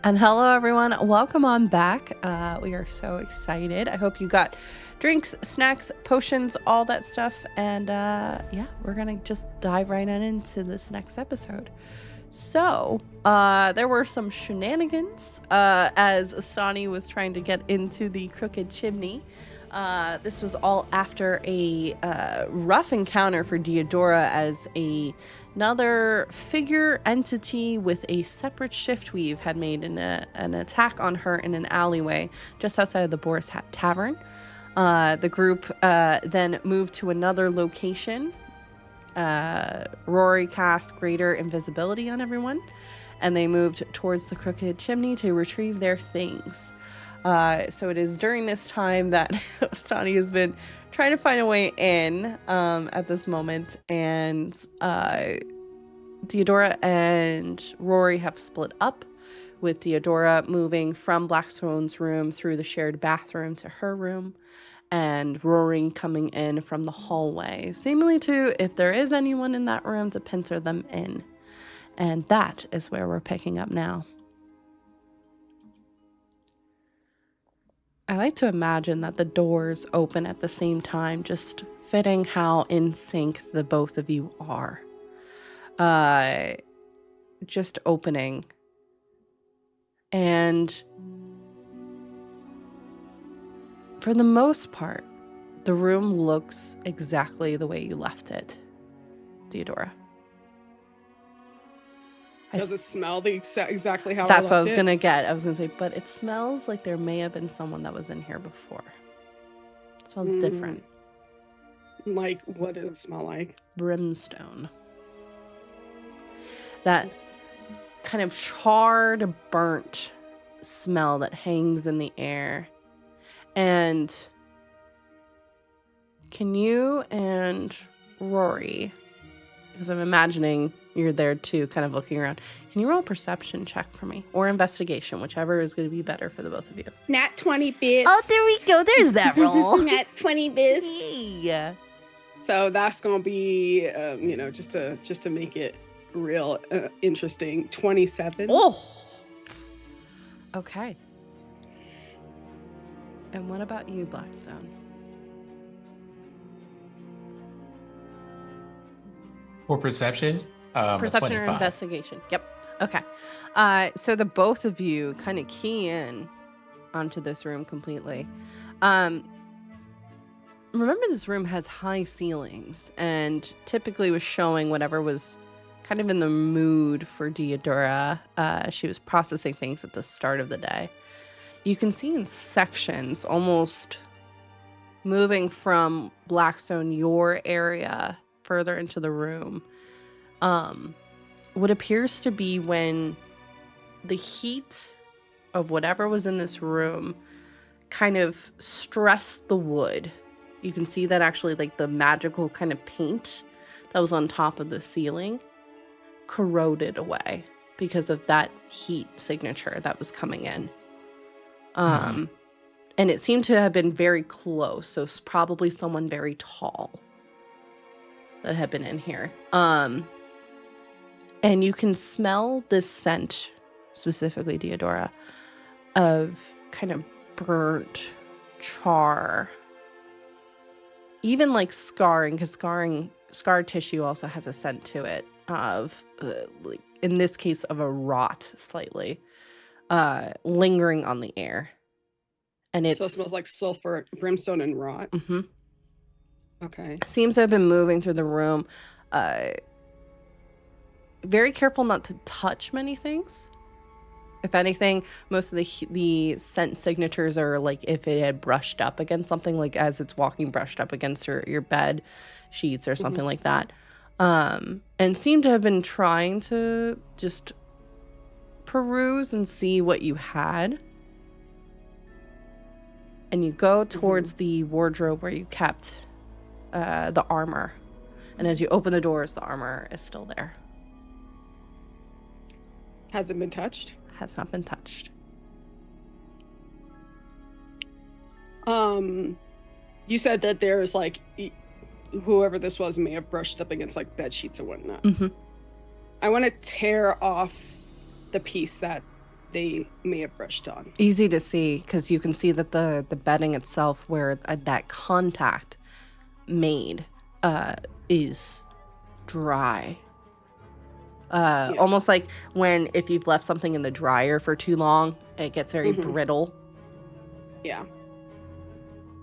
And hello, everyone. Welcome on back. We are so excited. I hope you got drinks, snacks, potions, all that stuff. And yeah, we're going to just dive right on into this next episode. So there were some shenanigans as Ostani was trying to get into the crooked chimney. This was all after a rough encounter for Diadora as another figure entity with a separate shift weave had made an attack on her in an alleyway just outside of the Boar's Hat Tavern. The group then moved to another location. Rory cast greater invisibility on everyone, and they moved towards the crooked chimney to retrieve their things. So it is during this time that Ostani has been trying to find a way in at this moment, and Diadora and Rory have split up, with Diadora moving from Blackstone's room through the shared bathroom to her room, and Rory coming in from the hallway, seemingly to, if there is anyone in that room, to pincer them in. And that is where we're picking up now. I like to imagine that the doors open at the same time, just fitting how in sync the both of you are. Just opening. And for the most part, the room looks exactly the way you left it, Diadora. Does it smell exactly how That's I what I was left going to get. I was going to say, but it smells like there may have been someone that was in here before. It smells different. Like, what does it smell like? Brimstone. That kind of charred, burnt smell that hangs in the air. And can you and Rory, because I'm imagining you're there too, kind of looking around, can you roll a perception check for me? Or investigation, whichever is going to be better for the both of you. Nat 20 bits. Oh, there we go. There's that roll. Nat 20 bits. Yeah. So that's going to be, just to make it real interesting, 27. Oh. Okay. And what about you, Blackstone? For perception? Perception or 25. investigation. Yep. Okay. So the both of you kind of key in onto this room completely. Remember, this room has high ceilings and typically was showing whatever was kind of in the mood for Diadora. She was processing things at the start of the day. You can see in sections, almost moving from Blackstone, your area, further into the room, what appears to be when the heat of whatever was in this room kind of stressed the wood. You can see that actually, like, the magical kind of paint that was on top of the ceiling corroded away because of that heat signature that was coming in. And it seemed to have been very close, so it's probably someone very tall that had been in here. And you can smell this scent, specifically Diadora, of kind of burnt char, even like scarring, because scar tissue also has a scent to it of, like, in this case, of a rot slightly. Lingering on the air. And So it smells like sulfur, brimstone, and rot. Mm-hmm. Okay. Seems to have been moving through the room. Very careful not to touch many things. If anything, most of the scent signatures are like if it had brushed up against something, like as it's walking, brushed up against your bed sheets or something like that. And seem to have been trying to just peruse and see what you had. And you go towards the wardrobe where you kept the armor. And as you open the doors, the armor is still there. Hasn't been touched? Has not been touched. You said that there's like whoever this was may have brushed up against like bed sheets and whatnot. Mm-hmm. I want to tear off the piece that they may have brushed on. Easy to see because you can see that the bedding itself where that contact made is dry. Almost like when if you've left something in the dryer for too long, it gets very brittle. Yeah.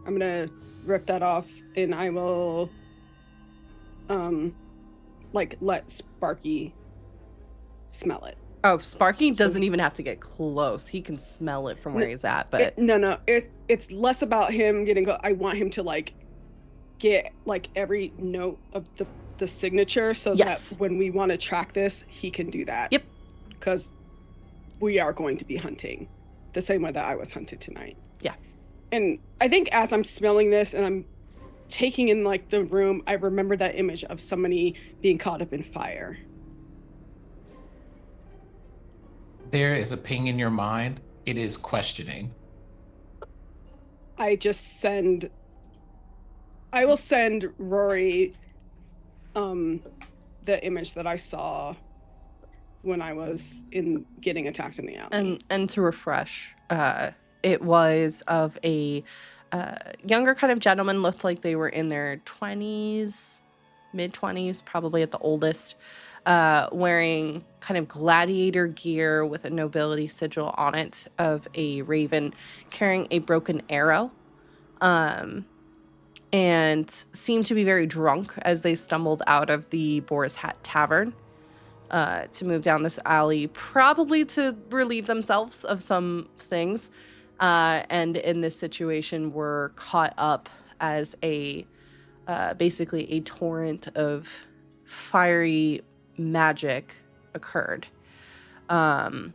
I'm gonna rip that off and I will let Sparky smell it. Oh, Sparky doesn't even have to get close. He can smell it from where he's at, but it's less about him getting I want him to like get like every note of the signature so that when we want to track this, he can do that. Yep. Because we are going to be hunting the same way that I was hunted tonight. Yeah. And I think as I'm smelling this and I'm taking in like the room, I remember that image of somebody being caught up in fire. There is a ping in your mind. It is questioning. I will send Rory the image that I saw when I was getting attacked in the alley. And to refresh, it was of a younger kind of gentleman, looked like they were in their 20s, mid-20s, probably at the oldest, wearing kind of gladiator gear with a nobility sigil on it of a raven carrying a broken arrow. And seemed to be very drunk as they stumbled out of the Boar's Hat Tavern to move down this alley, probably to relieve themselves of some things. And in this situation were caught up as basically a torrent of fiery magic occurred. In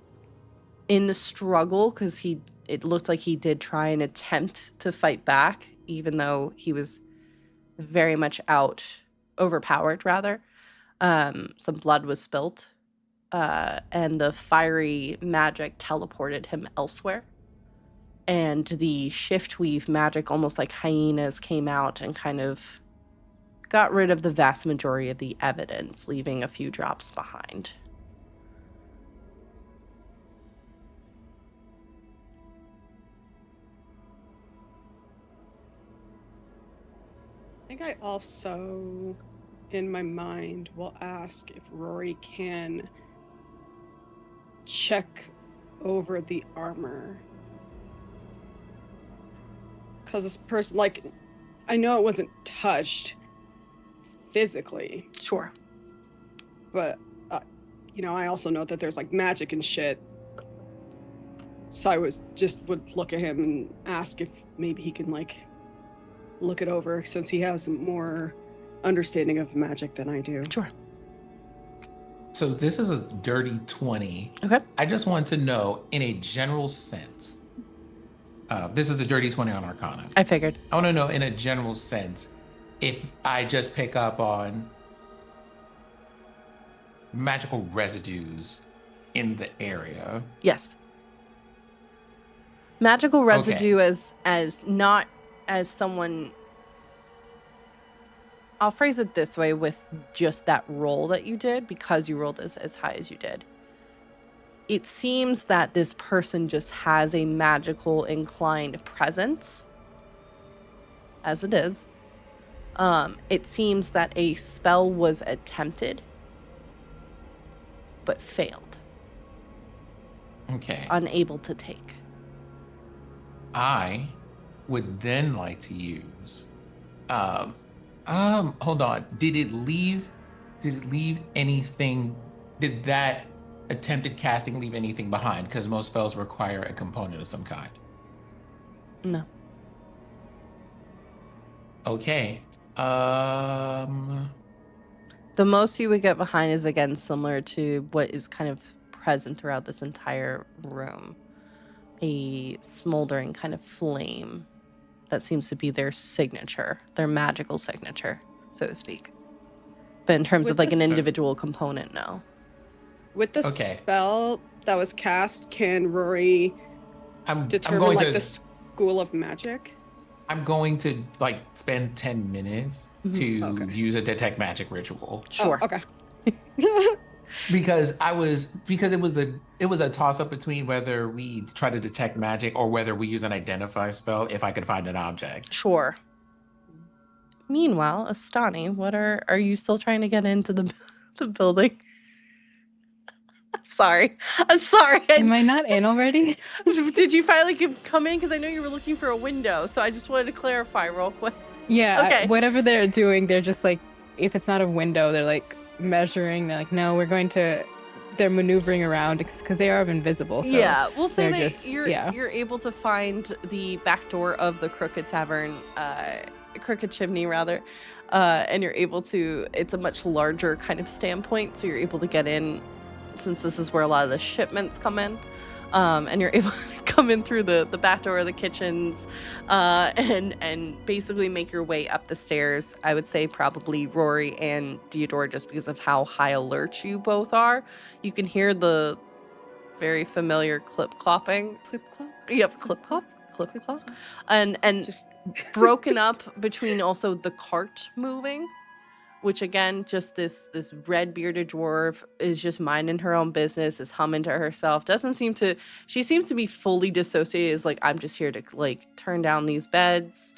the struggle, because it looked like he did try and attempt to fight back, even though he was very much overpowered rather. Some blood was spilt, and the fiery magic teleported him elsewhere. And the shift weave magic, almost like hyenas, came out and kind of got rid of the vast majority of the evidence, leaving a few drops behind. I think I also, in my mind, will ask if Rory can check over the armor. Because this person, like, I know it wasn't touched physically. Sure. But, I also know that there's, like, magic and shit. So I would look at him and ask if maybe he can, like, look it over since he has more understanding of magic than I do. Sure. So this is a dirty 20. Okay. I just want to know, in a general sense, this is a dirty 20 on Arcana. I figured. I want to know, in a general sense, if I just pick up on magical residues in the area. Yes. Magical residue as not as someone, I'll phrase it this way, with just that roll that you did, because you rolled as high as you did. It seems that this person just has a magical inclined presence, as it is. It seems that a spell was attempted, but failed. Okay. Unable to take. I would then like to use hold on. Did it leave anything? Did that attempted casting leave anything behind? Because most spells require a component of some kind. No. Okay. The most you would get behind is, again, similar to what is kind of present throughout this entire room. A smoldering kind of flame that seems to be their signature, their magical signature, so to speak. But in terms of like an individual component, no. With the spell that was cast, can Rory determine the school of magic? I'm going to like spend 10 minutes to use a detect magic ritual. Sure. Oh, okay. because it was a toss up between whether we try to detect magic or whether we use an identify spell if I could find an object. Sure. Meanwhile, Ostani, what are you still trying to get into the building? I'm sorry. Am I not in already? Did you finally come in? Because I know you were looking for a window, so I just wanted to clarify real quick. Yeah. Okay. Whatever they're doing, they're just like, if it's not a window, they're like measuring. They're like, no, they're maneuvering around because they are invisible. So yeah, we'll say that just, you're able to find the back door of the Crooked Tavern, Crooked Chimney rather, and you're able to. It's a much larger kind of standpoint, so you're able to get in, since this is where a lot of the shipments come in. And you're able to come in through the back door of the kitchens, and basically make your way up the stairs. I would say probably Rory and Diadora, just because of how high alert you both are. You can hear the very familiar clip-clopping. Clip-clop? Yep, clip-clop, clip-clop. And just broken up between also the cart moving, which again, just this red bearded dwarf is just minding her own business, is humming to herself. She seems to be fully dissociated. Is like, I'm just here to like turn down these beds,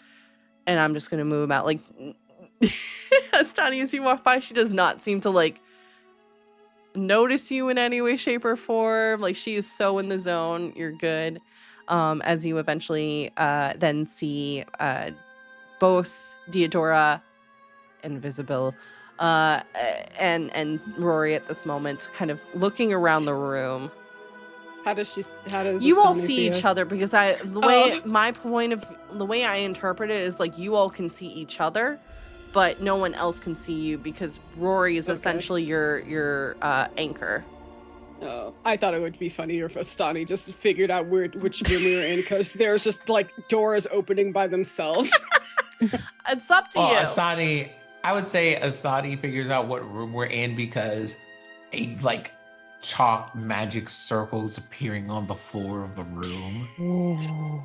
and I'm just gonna move them out. Like, Ostani, as you walk by, she does not seem to like notice you in any way, shape, or form. Like, she is so in the zone. You're good. As you eventually then see both Diadora and Visible and Rory at this moment kind of looking around the room. How does you all Ostani see each us? other? Because the way I interpret it is like you all can see each other, but no one else can see you because Rory is essentially your anchor. Oh, I thought it would be funnier if Ostani just figured out which room we were in, because there's just like doors opening by themselves. It's up to you. Ostani, I would say Ostani figures out what room we're in because chalk magic circles appearing on the floor of the room.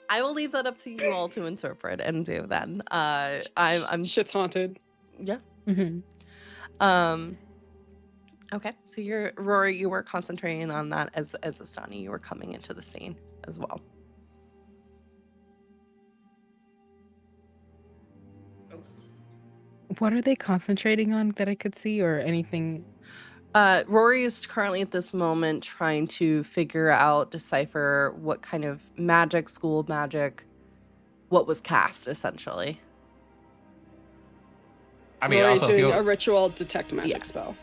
I will leave that up to you all to interpret and do then. I'm Shit's haunted. Yeah. Mm-hmm. Okay, so Rory, you were concentrating on that as Ostani, you were coming into the scene as well. What are they concentrating on that I could see, or anything? Rory is currently at this moment trying to decipher what kind of school magic, what was cast essentially. I mean, Rory's also doing a ritual detect magic spell.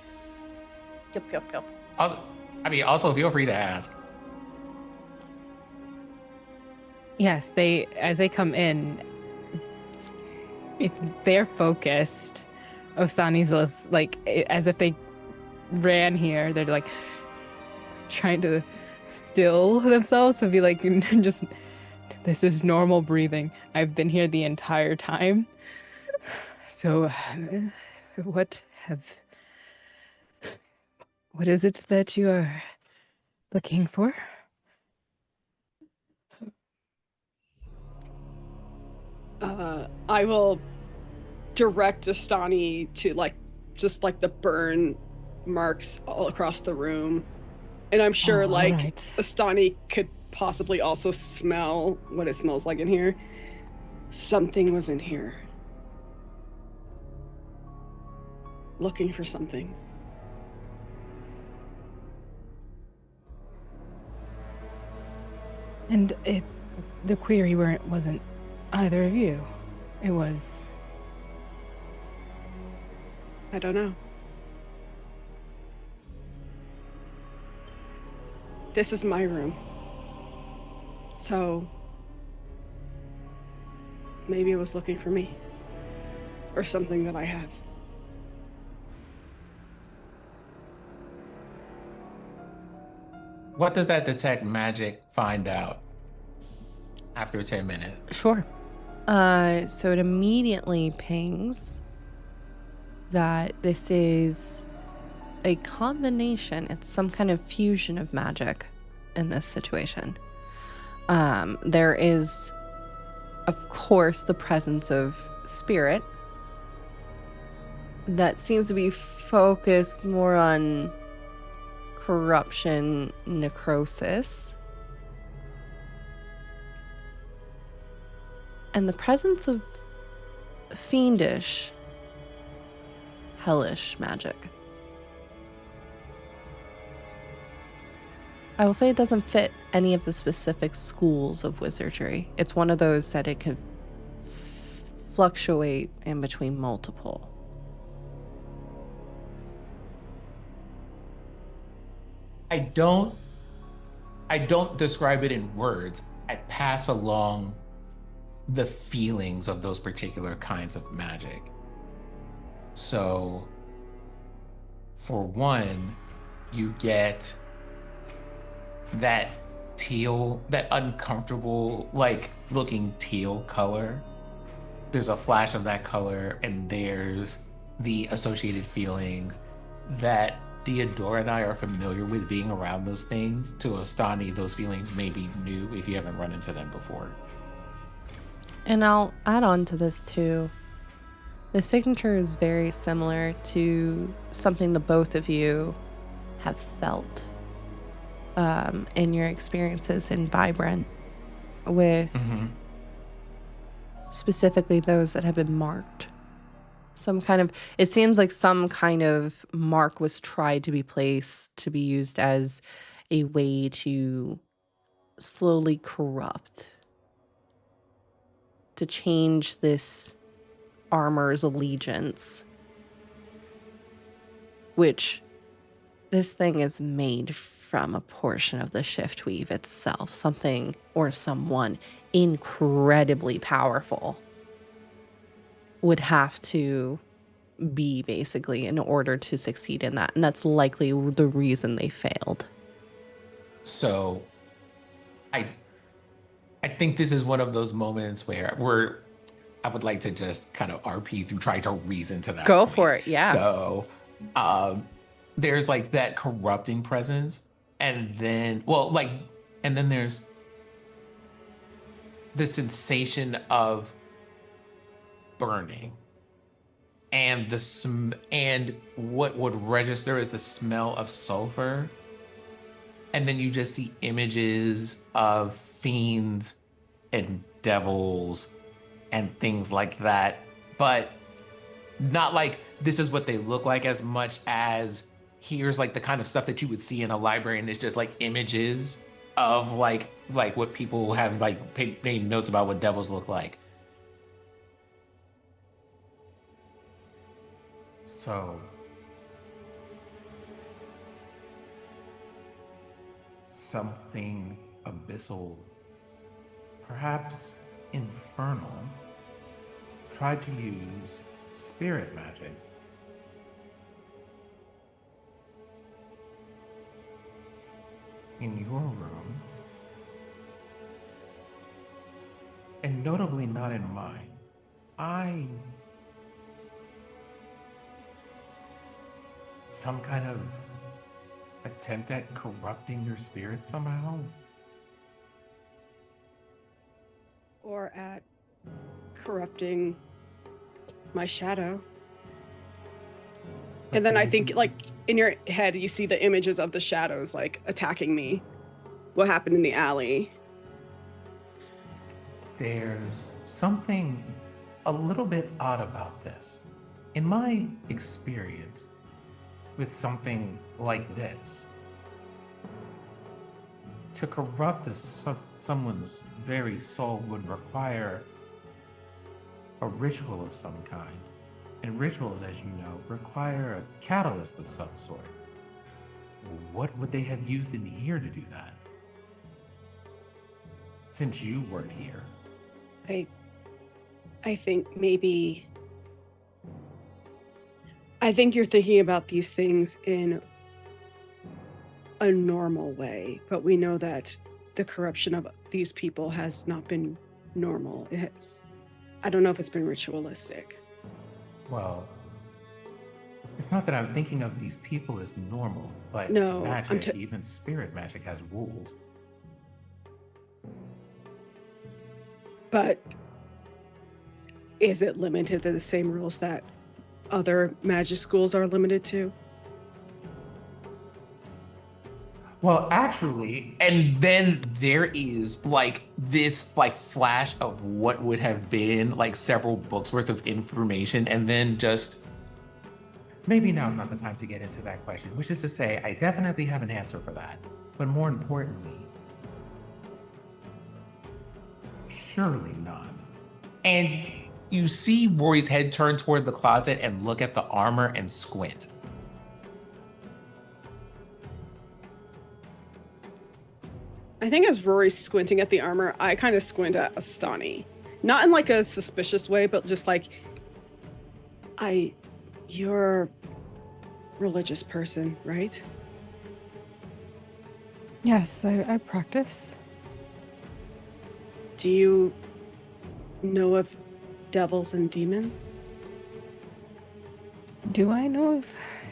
Yep. Also, feel free to ask. Yes, as they come in, if they're focused, Ostani's like, as if they ran here, they're like trying to still themselves and be like, just, this is normal breathing. I've been here the entire time. So, what is it that you are looking for? I will direct Ostani to just the burn marks all across the room, and I'm sure right. Ostani could possibly also smell what it smells like in here. Something was in here, looking for something. And the query wasn't either of you. It was... I don't know. This is my room. So maybe it was looking for me. Or something that I have. What does that detect magic find out after 10 minutes? Sure. So it immediately pings that this is a combination. It's some kind of fusion of magic in this situation. There is, of course, the presence of spirit, that seems to be focused more on corruption, necrosis, and the presence of fiendish, hellish magic. I will say it doesn't fit any of the specific schools of wizardry. It's one of those that it can fluctuate in between multiple. I don't describe it in words. I pass along the feelings of those particular kinds of magic. So, for one, you get that teal, that uncomfortable, like looking teal color. There's a flash of that color, and there's the associated feelings that Diadora and I are familiar with being around those things. To Ostani, those feelings may be new if you haven't run into them before. And I'll add on to this too. The signature is very similar to something the both of you have felt in your experiences in Vibrant, with specifically those that have been marked. It seems like some kind of mark was tried to be placed to be used as a way to slowly corrupt, to change this armor's allegiance, which this thing is made from a portion of the shift weave itself, something or someone incredibly powerful would have to be, basically, in order to succeed in that. And that's likely the reason they failed. So I think this is one of those moments where I would like to just kind of RP through trying to reason to that Go point. for it, yeah. So there's like that corrupting presence, and then there's the sensation of burning, and and what would register is the smell of sulfur. And then you just see images of fiends and devils and things like that, but not like this is what they look like as much as here's like the kind of stuff that you would see in a library, and it's just like images of like what people have like made notes about what devils look like. So something abyssal, perhaps infernal, tried to use spirit magic in your room, and notably not in mine. Some kind of attempt at corrupting your spirit somehow? Or at corrupting my shadow. And then I think, like, in your head, you see the images of the shadows, like, attacking me. What happened in the alley? There's something a little bit odd about this. In my experience with something like this, to corrupt someone's very soul would require a ritual of some kind. And rituals, as you know, require a catalyst of some sort. What would they have used in here to do that? Since you weren't here. I think maybe... I think you're thinking about these things in a normal way, but we know that the corruption of these people has not been normal. I don't know if it's been ritualistic. Well, it's not that I'm thinking of these people as normal, but no, magic, even spirit magic, has rules. But is it limited to the same rules that other magic schools are limited to? Well, actually, and then there is like this like flash of what would have been like several books worth of information, and then just maybe now's not the time to get into that question, which is to say, I definitely have an answer for that. But more importantly, surely not. And you see Rory's head turn toward the closet and look at the armor and squint. I think as Rory's squinting at the armor, I kind of squint at Ostani. Not in like a suspicious way, but just like, you're a religious person, right? Yes, I practice. Do you know of devils and demons? Do I know of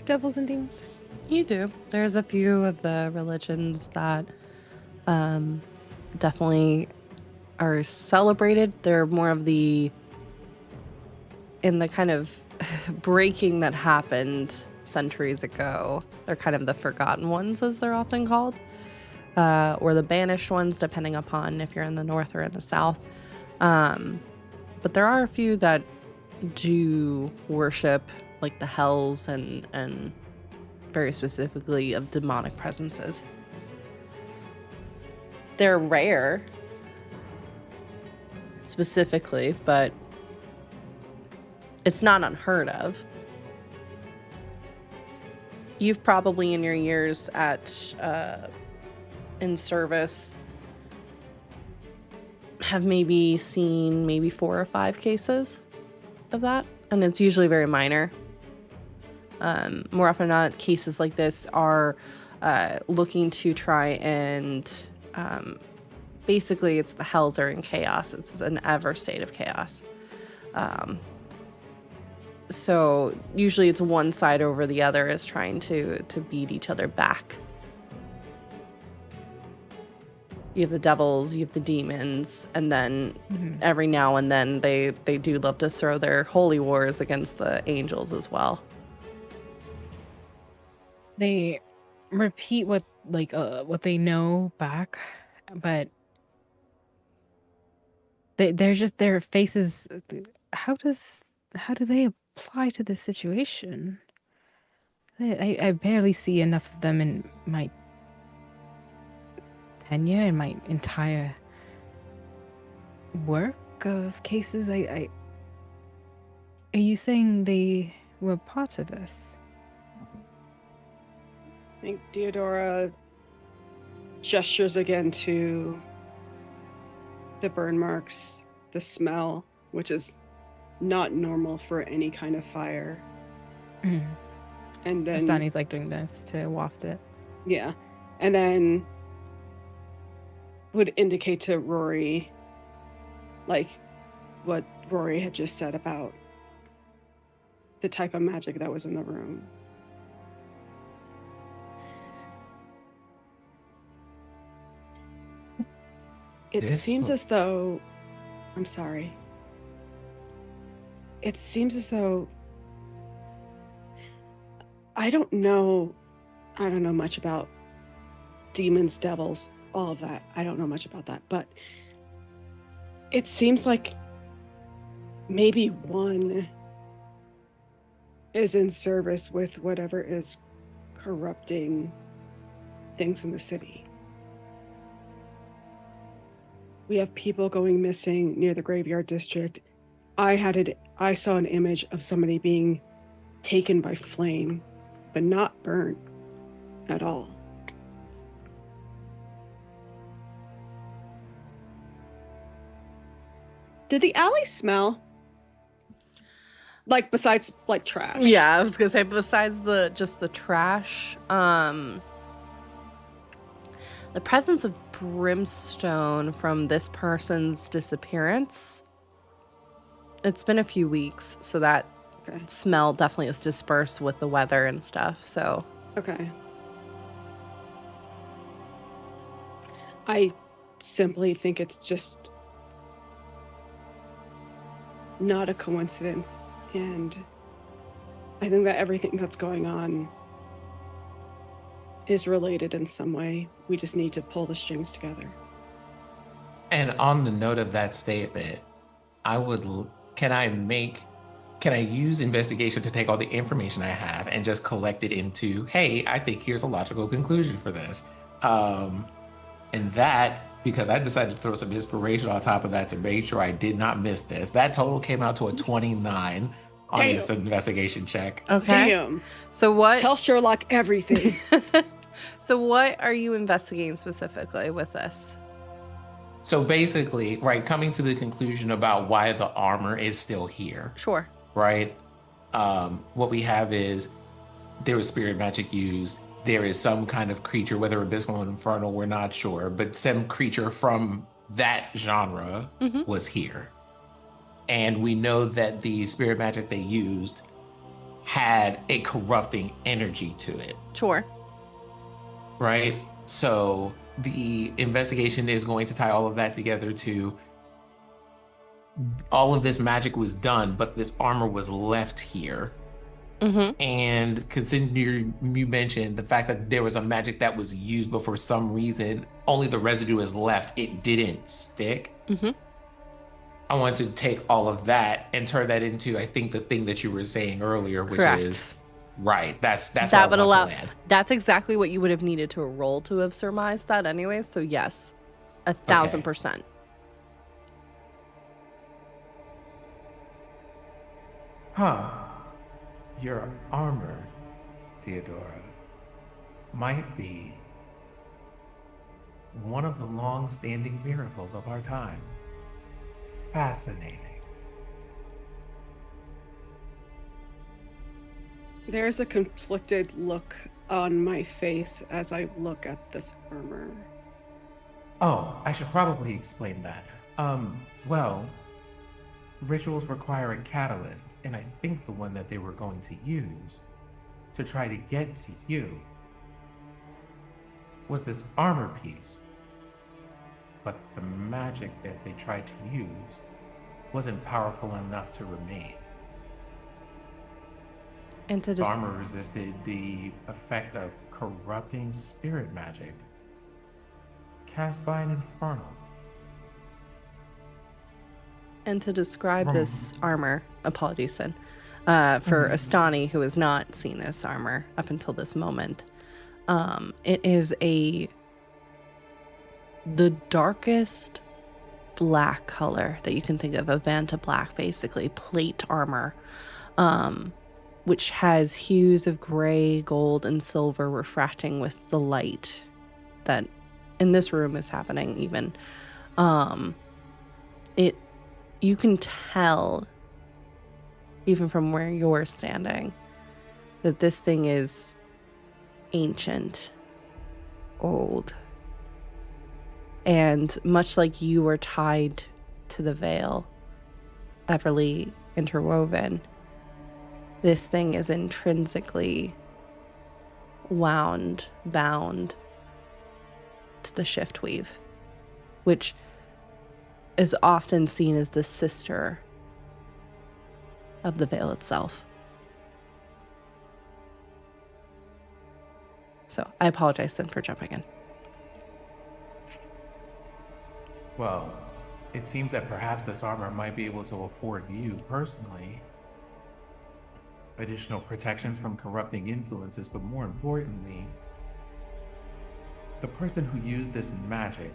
devils and demons? You do. There's a few of the religions that definitely are celebrated. They're more of in the kind of breaking that happened centuries ago. They're kind of the forgotten ones, as they're often called, or the banished ones, depending upon if you're in the north or in the south. But there are a few that do worship like the hells and very specifically of demonic presences. They're rare specifically, but it's not unheard of. You've probably in your years in service have maybe seen 4 or 5 cases of that, and it's usually very minor. More often than not, cases like this are looking to try and basically it's the hells are in chaos. It's an ever state of chaos. So usually it's one side over the other is trying to beat each other back. You have the devils, you have the demons, and then every now and then they do love to throw their holy wars against the angels as well. They repeat what they know back, but they're just their faces. How do they apply to this situation? I barely see enough of them in my tenure, in my entire work of cases. Are you saying they were part of this? I think Diadora gestures again to the burn marks, the smell, which is not normal for any kind of fire. Mm. And then Ostani's like doing this to waft it. Yeah. And then would indicate to Rory like what Rory had just said about the type of magic that was in the room. It seems as though I'm sorry. It seems as though I don't know much about demons, devils, all of that. I don't know much about that, but it seems like maybe one is in service with whatever is corrupting things in the city. We have people going missing near the graveyard district. I saw an image of somebody being taken by flame, but not burnt at all. Did the alley smell? Like besides like trash? Yeah, I was gonna say besides the trash, the presence of brimstone from this person's disappearance. It's been a few weeks, so that smell definitely is dispersed with the weather and stuff. So okay. I simply think it's just not a coincidence, and I think that everything that's going on is related in some way. We just need to pull the strings together. And on the note of that statement, can I use investigation to take all the information I have and just collect it into, hey, I think here's a logical conclusion for this. And that, because I decided to throw some inspiration on top of that to make sure I did not miss this. That total came out to a 29 on this investigation check. Okay. Damn. So what? Tell Sherlock everything. So what are you investigating specifically with this? So basically, right, coming to the conclusion about why the armor is still here. Sure. Right? What we have is there was spirit magic used. There is some kind of creature, whether abyssal or infernal, we're not sure, but some creature from that genre was here. And we know that the spirit magic they used had a corrupting energy to it. Sure. Right? So the investigation is going to tie all of that together to all of this magic was done, but this armor was left here. And considering you mentioned the fact that there was a magic that was used, but for some reason, only the residue is left, it didn't stick. I wanted to take all of that and turn that into, I think, the thing that you were saying earlier, which is, right, that's that would allow, that's exactly what you would have needed to roll to have surmised that anyways. So yes, 1,000%. Huh. Your armor, Diadora, might be one of the long-standing miracles of our time. Fascinating. There's a conflicted look on my face as I look at this armor. Oh, I should probably explain that. Well, rituals require a catalyst, and I think the one that they were going to use to try to get to you was this armor piece. But the magic that they tried to use wasn't powerful enough to remain. And to The armor resisted the effect of corrupting spirit magic cast by an infernal. And to describe this armor, apologies, Sin, for Ostani, who has not seen this armor up until this moment, it is the darkest black color that you can think of, a Vanta black, basically, plate armor, which has hues of gray, gold, and silver refracting with the light that in this room is happening even. You can tell, even from where you're standing, that this thing is ancient, old, and much like you were tied to the veil, everly interwoven, this thing is intrinsically bound to the shift weave, which is often seen as the sister of the veil itself. So I apologize, Sin, for jumping in. Well, it seems that perhaps this armor might be able to afford you personally additional protections from corrupting influences, but more importantly, the person who used this magic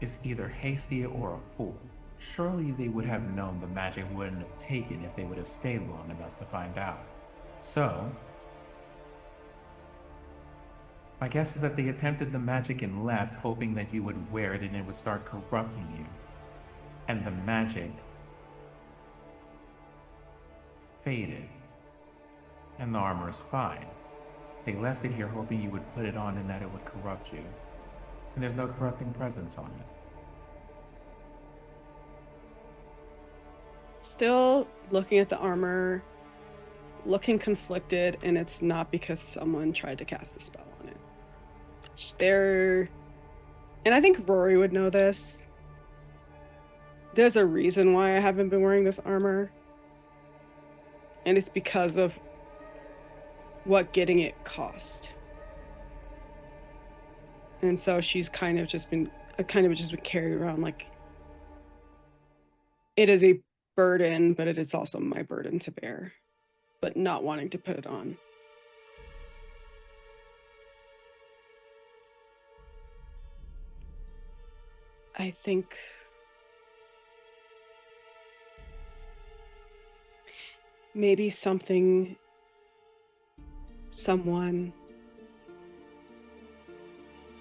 is either hasty or a fool. Surely they would have known the magic wouldn't have taken if they would have stayed long enough to find out. So, my guess is that they attempted the magic and left, hoping that you would wear it and it would start corrupting you. And the magic faded, and the armor is fine. They left it here hoping you would put it on and that it would corrupt you. And there's no corrupting presence on it. Still looking at the armor, looking conflicted, and it's not because someone tried to cast a spell on it. And I think Rory would know this. There's a reason why I haven't been wearing this armor. And it's because of what getting it cost. And so she's kind of just been carried around like it is a burden, but it is also my burden to bear, but not wanting to put it on. I think maybe someone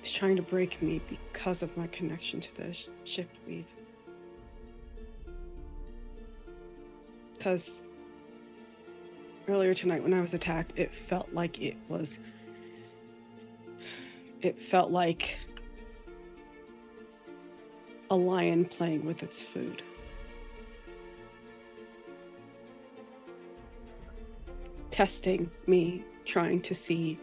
is trying to break me because of my connection to the shift weave. Because earlier tonight when I was attacked, it felt like a lion playing with its food. Testing me, trying to see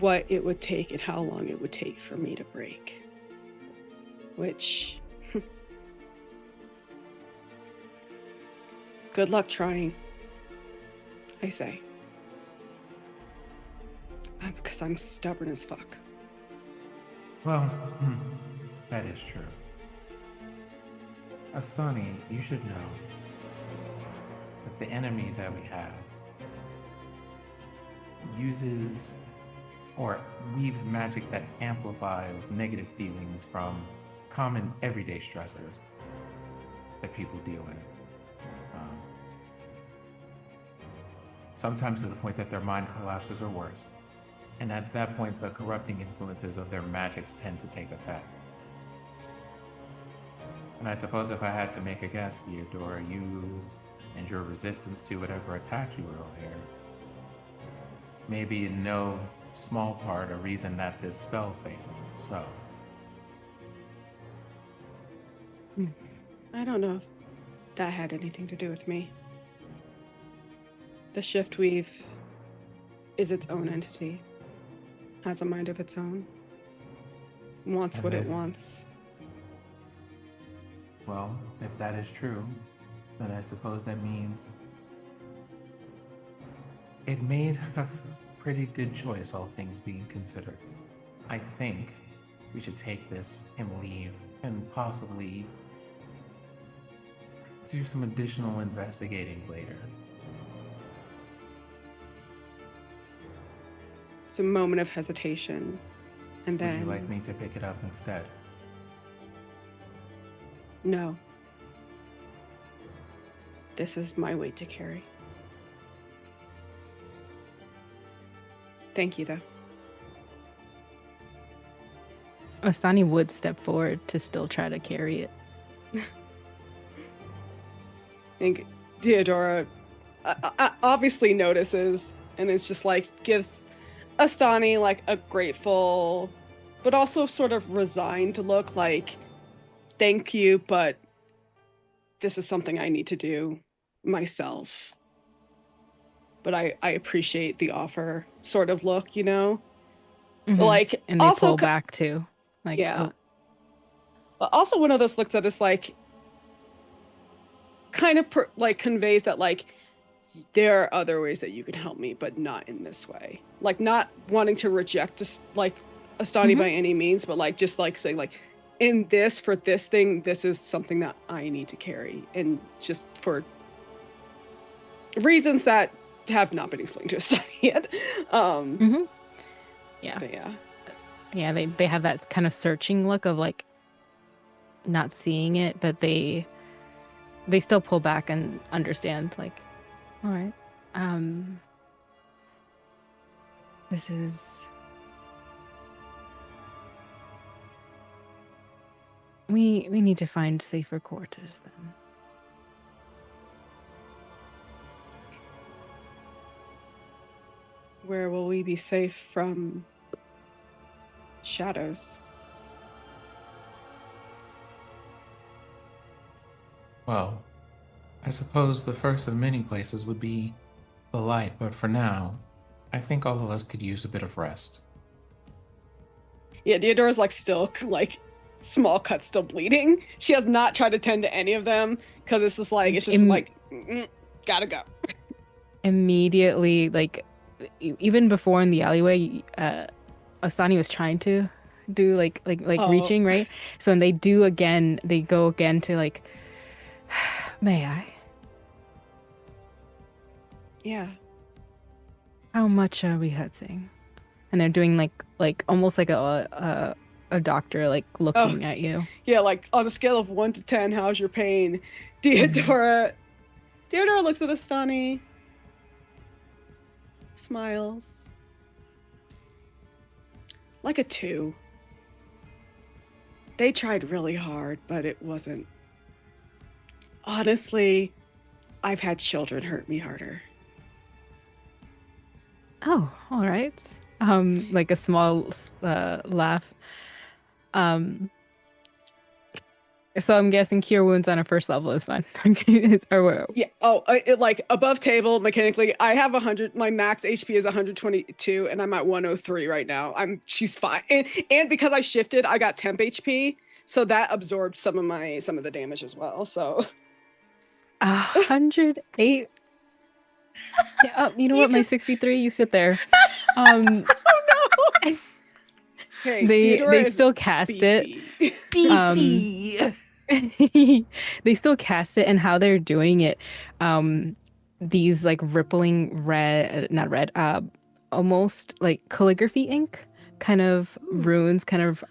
what it would take and how long it would take for me to break. Which, good luck trying, I say. Because I'm stubborn as fuck. Well, that is true. Ostani, you should know that the enemy that we have uses or weaves magic that amplifies negative feelings from common everyday stressors that people deal with. Sometimes to the point that their mind collapses or worse. And at that point, the corrupting influences of their magics tend to take effect. And I suppose if I had to make a guess, Diadora, you and your resistance to whatever attacked you earlier may be in no small part a reason that this spell failed. So. I don't know if that had anything to do with me. The shift weave is its own entity. Has a mind of its own. Wants what it wants. Well, if that is true, then I suppose that means it made a pretty good choice, all things being considered. I think we should take this and leave and possibly do some additional investigating later. It's a moment of hesitation, and then... Would you like me to pick it up instead? No. This is my weight to carry. Thank you, though. Ostani would step forward to still try to carry it. I think Diadora obviously notices, and it's just like, gives Ostani like a grateful, but also sort of resigned look, like, thank you, but this is something I need to do myself. But I appreciate the offer sort of look, you know? Mm-hmm. Like, and they also pull back too. Like, yeah. oh. But also one of those looks that is like, kind of conveys that like, there are other ways that you can help me, but not in this way. Like, not wanting to reject just like Ostani by any means, but like just like saying like, in this, for this thing, this is something that I need to carry, and just for reasons that have not been explained to Ostani yet. Yeah. But yeah. Yeah, they have that kind of searching look of like not seeing it, but they still pull back and understand, like, all right. This is... We need to find safer quarters then. Where will we be safe from shadows? Well, I suppose the first of many places would be the light, but for now, I think all of us could use a bit of rest. Yeah, Diadora's like still like small cuts, still bleeding. She has not tried to tend to any of them because it's just like Gotta go. Immediately, like even before in the alleyway, Ostani was trying to do like Oh. reaching, right? So when they go again to like, may I? Yeah. How much are we hurting? And they're doing like almost like a doctor like looking at you. Yeah, like on a scale of 1 to 10, how's your pain? Diadora looks at Ostani, smiles. Like a 2. They tried really hard, but it wasn't. Honestly, I've had children hurt me harder. Oh, all right. Like a small laugh. So I'm guessing cure wounds on a first level is fine. Or Yeah. Oh, like above table mechanically, I have 100. My max HP is 122, and I'm at 103 right now. She's fine, and because I shifted, I got temp HP, so that absorbed some of the damage as well. So 108. Yeah, you know what? My 63. You sit there. Oh no. Hey, they still cast beefy. it. Beefy. They still cast it, and how they're doing it, these like rippling not red, almost like calligraphy ink kind of runes kind of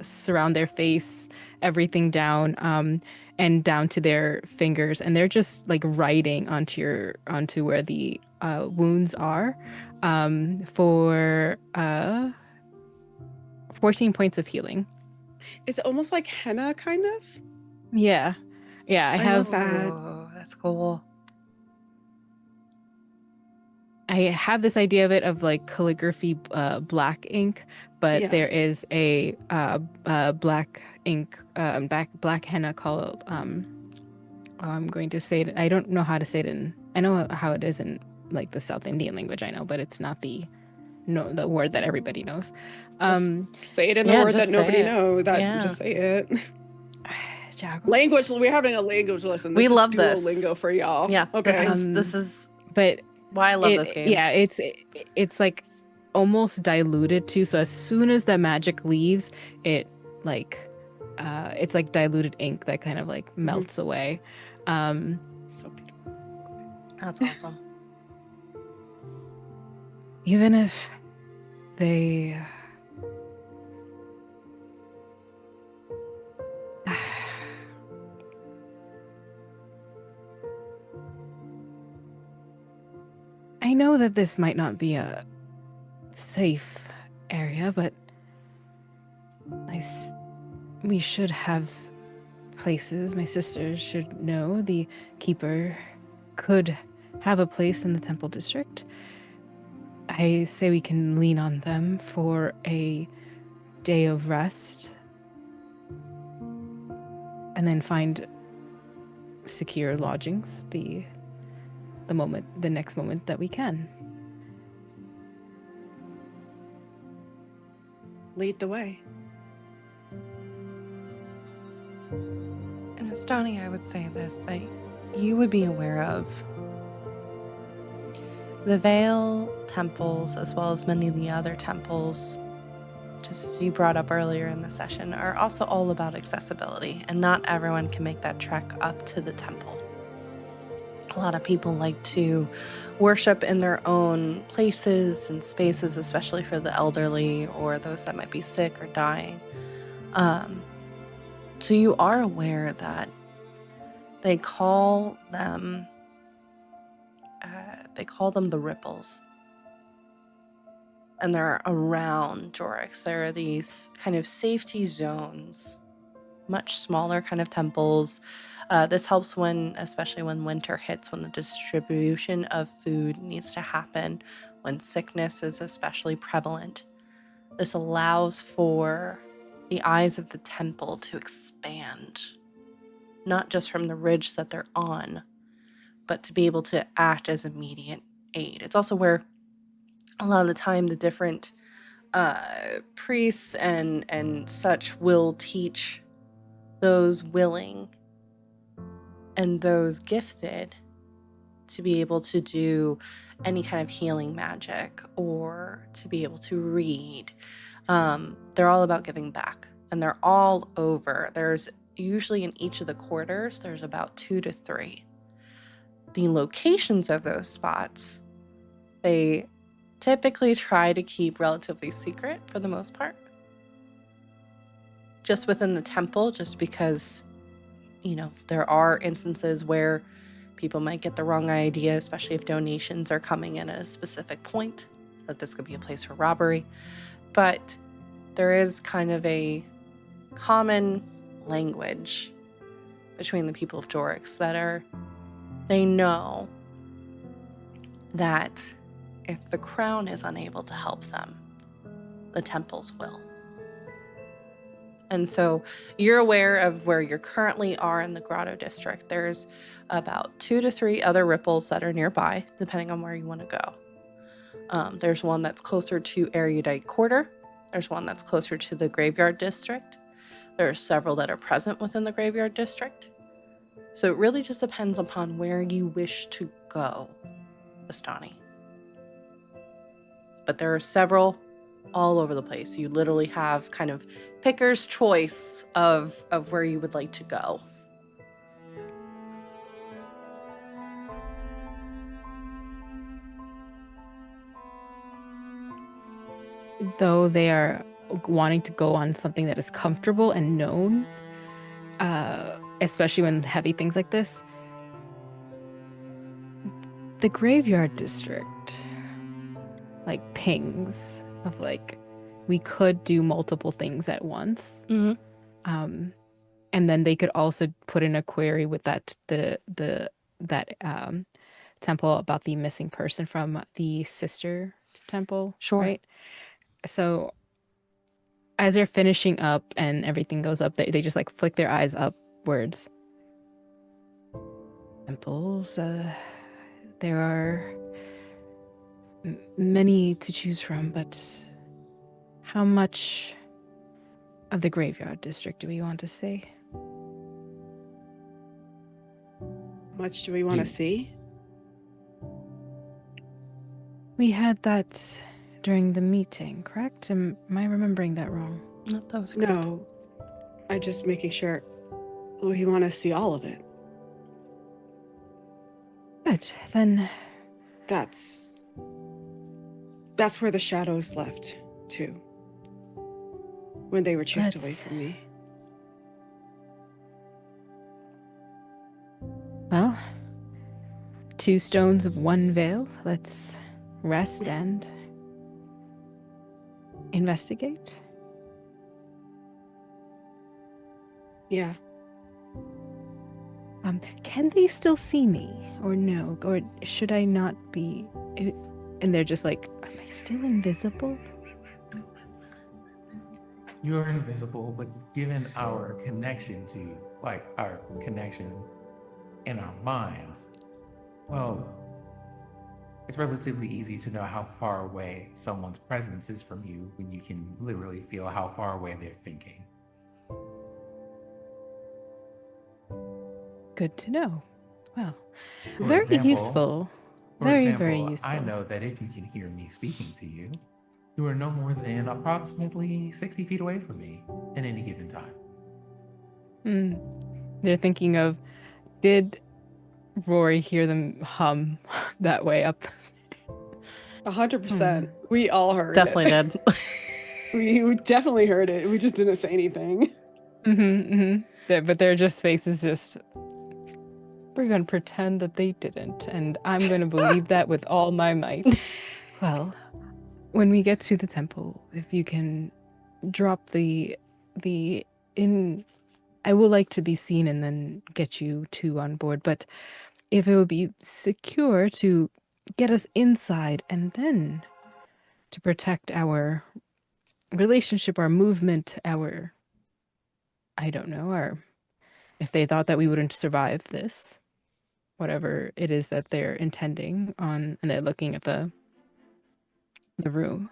surround their face, everything down, and down to their fingers, and they're just like writing onto where the wounds are, for 14 points of healing. It's almost like henna, kind of. Yeah. I have love that. Oh, that's cool. I have this idea of it of like calligraphy, black ink, but Yeah. there is a black ink, black henna called. I'm going to say it. I don't know how to say it I know how it is in like the South Indian language. I know, but it's not the word that everybody knows. Say it in the word that nobody knows. Just say it. Language. We're having a language lesson. We love this. Duolingo for y'all. Yeah. Okay. This is. But why I love this game. Yeah, it's like almost diluted too. So as soon as that magic leaves, it like it's like diluted ink that kind of like melts away. So beautiful. That's awesome. Even if they I know that this might not be a safe area, but we should have places. My sisters should know the keeper could have a place in the temple district. I say we can lean on them for a day of rest and then find secure lodgings the next moment that we can. Lead the way. And Ostani, I would say this, that you would be aware of the Vale temples, as well as many of the other temples, just as you brought up earlier in the session, are also all about accessibility, and not everyone can make that trek up to the temple. A lot of people like to worship in their own places and spaces, especially for the elderly or those that might be sick or dying. So you are aware that they call them the ripples. And they're around Jorix. There are these kind of safety zones, much smaller kind of temples. This helps especially when winter hits, when the distribution of food needs to happen, when sickness is especially prevalent. This allows for the eyes of the temple to expand, not just from the ridge that they're on, but to be able to act as immediate aid. It's also where a lot of the time the different priests and such will teach those willing and those gifted to be able to do any kind of healing magic or to be able to read. They're all about giving back, and they're all over. There's usually in each of the quarters, there's about 2 to 3. The locations of those spots, they typically try to keep relatively secret for the most part. Just within the temple, just because, there are instances where people might get the wrong idea, especially if donations are coming in at a specific point, that this could be a place for robbery. But there is kind of a common language between the people of Jorix they know that if the crown is unable to help them, the temples will. And so you're aware of where you currently are in the Grotto District. There's about 2 to 3 other ripples that are nearby, depending on where you want to go. There's one that's closer to Erudite Quarter. There's one that's closer to the Graveyard District. There are several that are present within the Graveyard District. So it really just depends upon where you wish to go, Ostani. But there are several all over the place. You literally have kind of picker's choice of where you would like to go. Though they are wanting to go on something that is comfortable and known, especially when heavy things like this, the Graveyard District, like, pings of, like, we could do multiple things at once. Mm-hmm. And then they could also put in a query with that temple about the missing person from the sister temple. Sure. Right? So as they're finishing up and everything goes up, they just like flick their eyes upwards. Temples, there are many to choose from, but how much of the Graveyard District do we want to see? Much do we want to see? We had that during the meeting, correct? Am I remembering that wrong? No, that was correct. No. I'm just making sure we want to see all of it. Good. Then That's where the shadows left, too. When they were chased away from me. Well, 2 stones of 1 veil. Let's rest and investigate. Yeah. Can they still see me or no? Or should I not be? And they're just like, am I still invisible? You're invisible, but given our connection to you, like our connection in our minds, well, it's relatively easy to know how far away someone's presence is from you when you can literally feel how far away they're thinking. Good to know. Well, For very example- useful. For Very, example, very useful. I know that if you can hear me speaking to you, you are no more than approximately 60 feet away from me at any given time. They're thinking of, did Rory hear them hum that way up? 100%. We all heard Definitely it. did. We definitely heard it. We just didn't say anything. But their just faces just, we're going to pretend that they didn't, and I'm going to believe that with all my might. Well, when we get to the temple, if you can drop the I will like to be seen and then get you 2 on board, but if it would be secure to get us inside and then to protect our relationship, our movement, I don't know, if they thought that we wouldn't survive this, whatever it is that they're intending on, and they're looking at the room.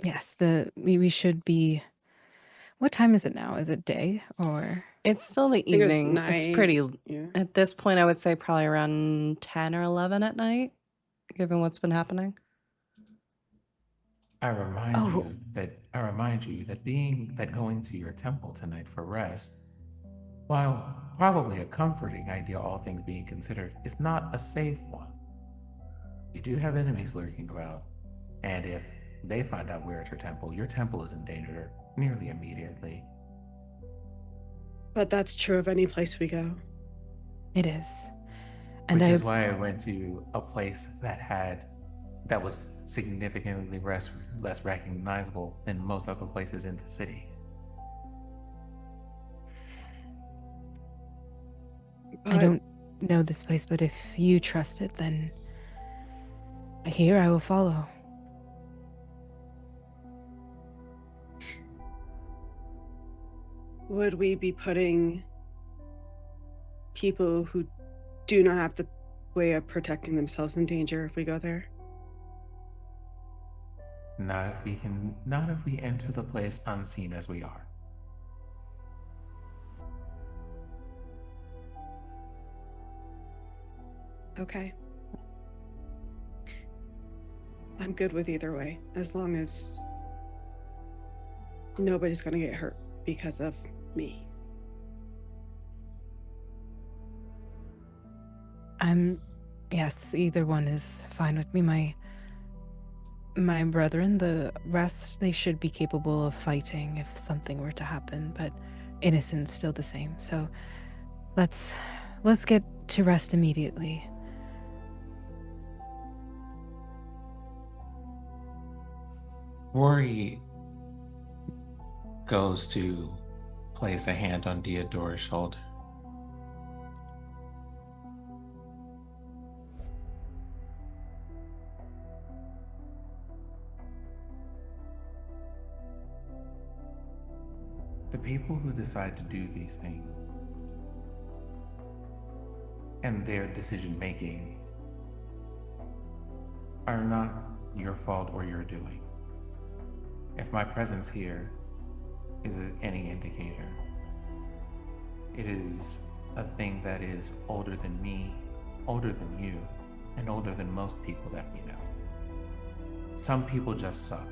Yes, we should be. What time is it now? Is it day or? It's still the think it was evening. It's night. pretty Yeah. at this point, I would say probably around 10 or 11 at night, given what's been happening. I remind Oh. you that going to your temple tonight for rest, while probably a comforting idea, all things being considered, is not a safe one. You do have enemies lurking about, and if they find out we're at your temple is in danger nearly immediately. But that's true of any place we go. It is. And Which is why I went to a place that was significantly less recognizable than most other places in the city. I don't know this place, but if you trust it, then here I will follow. Would we be putting people who do not have the way of protecting themselves in danger if we go there? Not if we enter the place unseen as we are. Okay. I'm good with either way, as long as nobody's gonna get hurt because of me. Yes, either one is fine with me. My brethren, the rest, they should be capable of fighting if something were to happen, but innocent's still the same. So let's get to rest immediately. Rory goes to place a hand on Diadora's shoulder. The people who decide to do these things and their decision making are not your fault or your doing. If my presence here is any indicator, it is a thing that is older than me, older than you, and older than most people that we know. Some people just suck.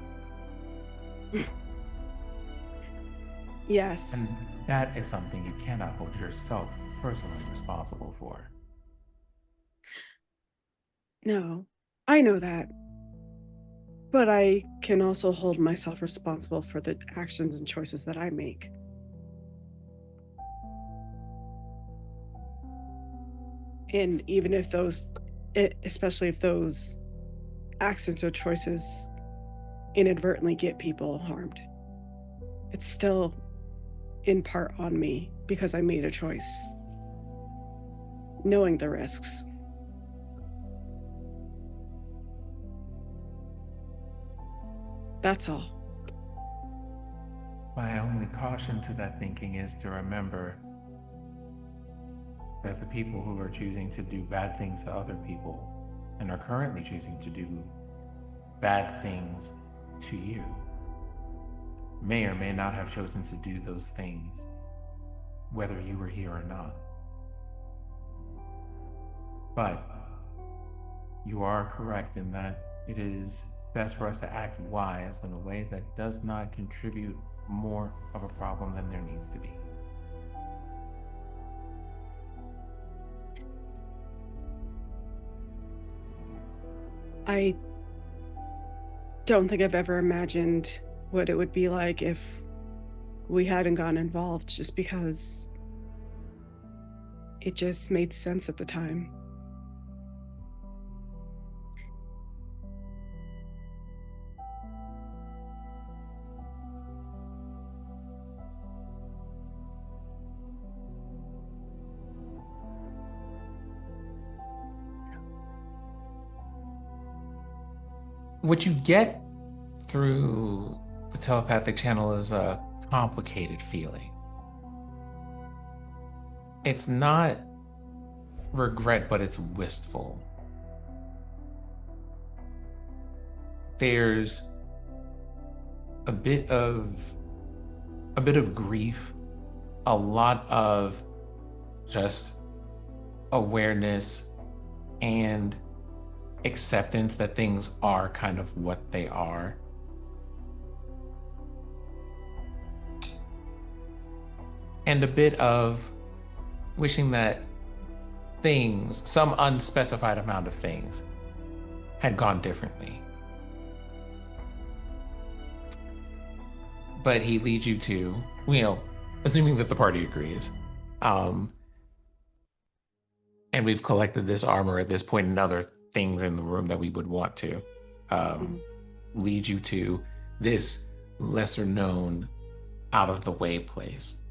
Yes. And that is something you cannot hold yourself personally responsible for. No, I know that. But I can also hold myself responsible for the actions and choices that I make. And even if especially if those actions or choices inadvertently get people harmed, it's still in part on me because I made a choice, knowing the risks. That's all. My only caution to that thinking is to remember that the people who are choosing to do bad things to other people and are currently choosing to do bad things to you may or may not have chosen to do those things whether you were here or not. But you are correct in that it is best for us to act wise in a way that does not contribute more of a problem than there needs to be. I don't think I've ever imagined what it would be like if we hadn't gotten involved, just because it just made sense at the time. What you get through the telepathic channel is a complicated feeling. It's not regret, but it's wistful. There's a bit of grief a lot of just awareness and acceptance that things are kind of what they are. And a bit of wishing that things, some unspecified amount of things, had gone differently. But he leads you to, assuming that the party agrees, and we've collected this armor at this point and other things in the room that we would want to lead you to this lesser known, out of the way place.